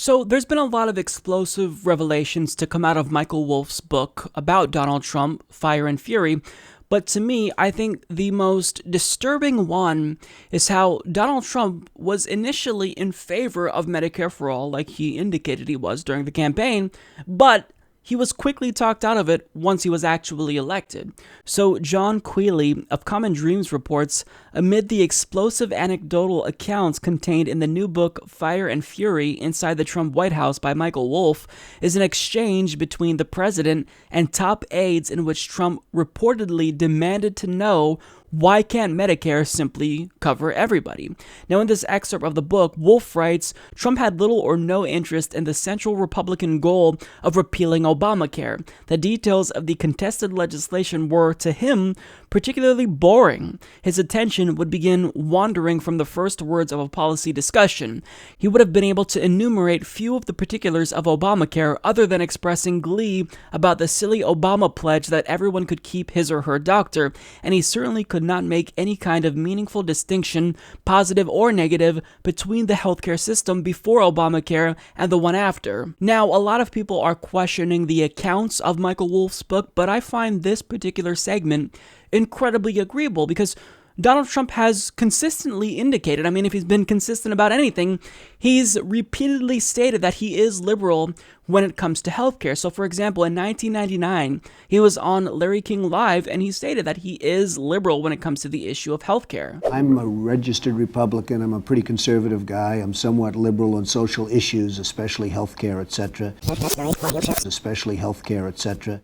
So there's been a lot of explosive revelations to come out of Michael Wolff's book about Donald Trump, Fire and Fury, but to me, I think the most disturbing one is how Donald Trump was initially in favor of Medicare for All, like he indicated he was during the campaign, but he was quickly talked out of it once he was actually elected. So John Quealy of Common Dreams reports, amid the explosive anecdotal accounts contained in the new book Fire and Fury Inside the Trump White House by Michael Wolff, is an exchange between the president and top aides in which Trump reportedly demanded to know why can't Medicare simply cover everybody? Now, in this excerpt of the book, Wolff writes, Trump had little or no interest in the central Republican goal of repealing Obamacare. The details of the contested legislation were, to him, particularly boring. His attention would begin wandering from the first words of a policy discussion. He would have been able to enumerate few of the particulars of Obamacare other than expressing glee about the silly Obama pledge that everyone could keep his or her doctor, and he certainly could not make any kind of meaningful distinction, positive or negative, between the healthcare system before Obamacare and the one after. Now, a lot of people are questioning the accounts of Michael Wolff's book, but I find this particular segment incredibly agreeable because Donald Trump has consistently indicated, if he's been consistent about anything, he's repeatedly stated that he is liberal when it comes to healthcare. So, for example, in 1999, he was on Larry King Live, and he stated that he is liberal when it comes to the issue of healthcare. I'm a registered Republican. I'm a pretty conservative guy. I'm somewhat liberal on social issues, especially healthcare, etc.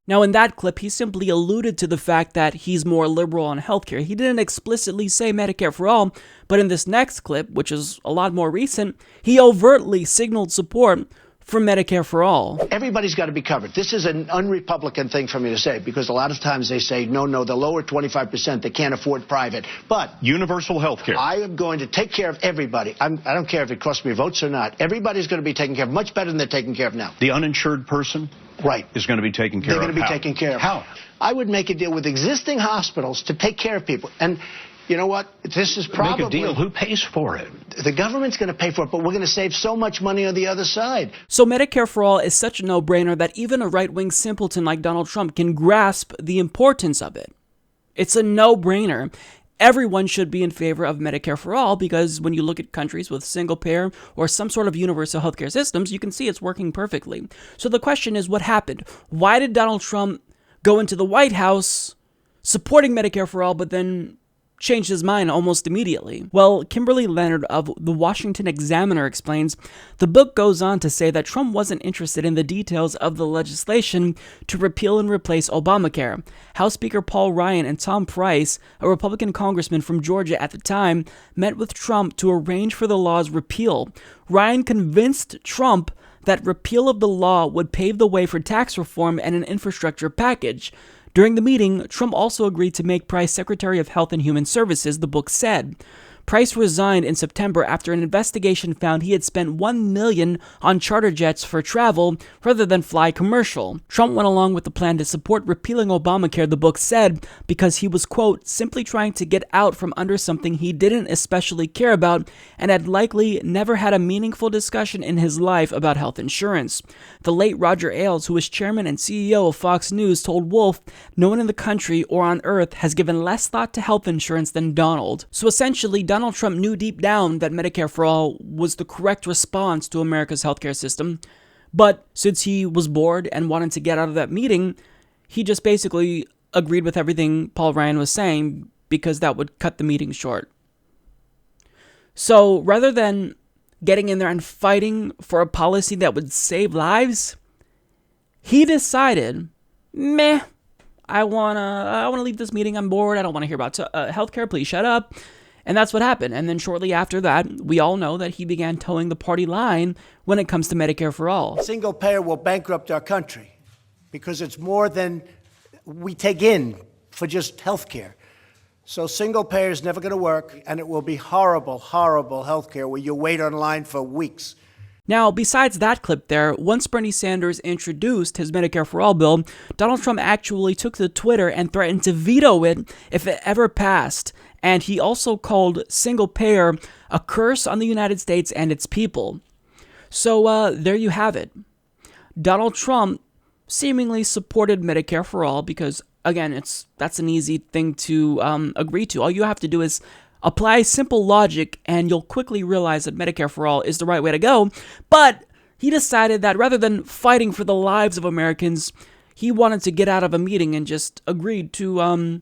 Now, in that clip, he simply alluded to the fact that he's more liberal on healthcare. He didn't explicitly say Medicare for all, but in this next clip, which is a lot more recent, he overtly signaled support for Medicare for all. Everybody's got to be covered. This is an un-Republican thing for me to say, because a lot of times they say, no, the lower 25%, they can't afford private. But universal health care. I am going to take care of everybody. I don't care if it costs me votes or not. Everybody's going to be taken care of much better than they're taken care of now. The uninsured person is going to be taken care of. They're going to be taken care of. How? I would make a deal with existing hospitals to take care of people. And you know what? This is probably... Make a deal. Who pays for it? The government's going to pay for it, but we're going to save so much money on the other side. So Medicare for all is such a no-brainer that even a right-wing simpleton like Donald Trump can grasp the importance of it. It's a no-brainer. Everyone should be in favor of Medicare for all because when you look at countries with single-payer or some sort of universal healthcare systems, you can see it's working perfectly. So the question is, what happened? Why did Donald Trump go into the White House supporting Medicare for all, but then changed his mind almost immediately? Well, Kimberly Leonard of the Washington Examiner explains, the book goes on to say that Trump wasn't interested in the details of the legislation to repeal and replace Obamacare. House Speaker Paul Ryan and Tom Price, a Republican congressman from Georgia at the time, met with Trump to arrange for the law's repeal. Ryan convinced Trump that repeal of the law would pave the way for tax reform and an infrastructure package. During the meeting, Trump also agreed to make Price Secretary of Health and Human Services, the book said. Price resigned in September after an investigation found he had spent $1 million on charter jets for travel rather than fly commercial. Trump went along with the plan to support repealing Obamacare, the book said, because he was, quote, simply trying to get out from under something he didn't especially care about and had likely never had a meaningful discussion in his life about health insurance. The late Roger Ailes, who was chairman and CEO of Fox News, told Wolff, no one in the country or on earth has given less thought to health insurance than Donald. So essentially, Donald Trump knew deep down that Medicare for all was the correct response to America's healthcare system, but since he was bored and wanted to get out of that meeting, he just basically agreed with everything Paul Ryan was saying because that would cut the meeting short. So rather than getting in there and fighting for a policy that would save lives, he decided, I wanna leave this meeting. I'm bored. I don't want to hear about healthcare. Please shut up. And that's what happened. And then shortly after that, we all know that he began towing the party line when it comes to Medicare for all. Single payer will bankrupt our country because it's more than we take in for just health care. So single payer is never going to work, and it will be horrible, horrible health care where you wait online for weeks. Now, besides that clip there, once Bernie Sanders introduced his Medicare for All bill, Donald Trump actually took to Twitter and threatened to veto it if it ever passed. And he also called single payer a curse on the United States and its people. So there you have it. Donald Trump seemingly supported Medicare for all because, again, that's an easy thing to agree to. All you have to do is apply simple logic, and you'll quickly realize that Medicare for all is the right way to go. But he decided that rather than fighting for the lives of Americans, he wanted to get out of a meeting and just agreed to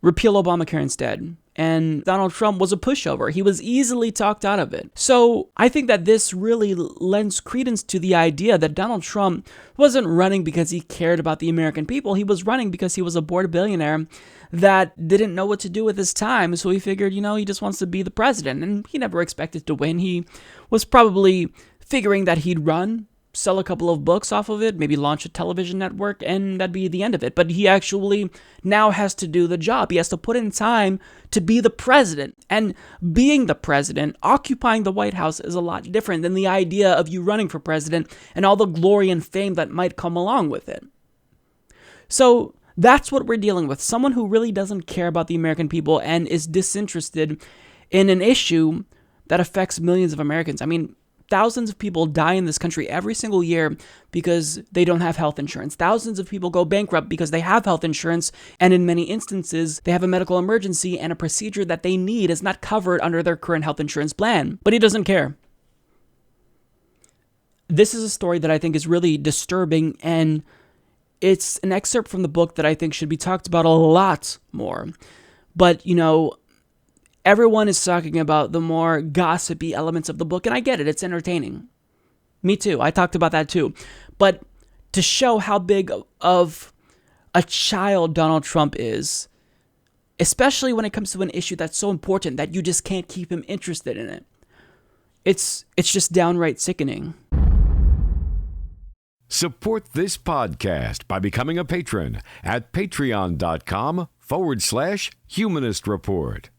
repeal Obamacare instead. And Donald Trump was a pushover. He was easily talked out of it. So I think that this really lends credence to the idea that Donald Trump wasn't running because he cared about the American people. He was running because he was a bored billionaire that didn't know what to do with his time. So he figured, he just wants to be the president. And he never expected to win. He was probably figuring that he'd run, sell a couple of books off of it, maybe launch a television network, and that'd be the end of it. But he actually now has to do the job. He has to put in time to be the president. And being the president, occupying the White House, is a lot different than the idea of you running for president and all the glory and fame that might come along with it. So that's what we're dealing with. Someone who really doesn't care about the American people and is disinterested in an issue that affects millions of Americans. I mean, thousands of people die in this country every single year because they don't have health insurance. Thousands of people go bankrupt because they have health insurance, and in many instances, they have a medical emergency and a procedure that they need is not covered under their current health insurance plan. But he doesn't care. This is a story that I think is really disturbing, and it's an excerpt from the book that I think should be talked about a lot more. But, everyone is talking about the more gossipy elements of the book, and I get it. It's entertaining. Me too. I talked about that too. But to show how big of a child Donald Trump is, especially when it comes to an issue that's so important that you just can't keep him interested in it, it's just downright sickening. Support this podcast by becoming a patron at patreon.com/Humanist Report.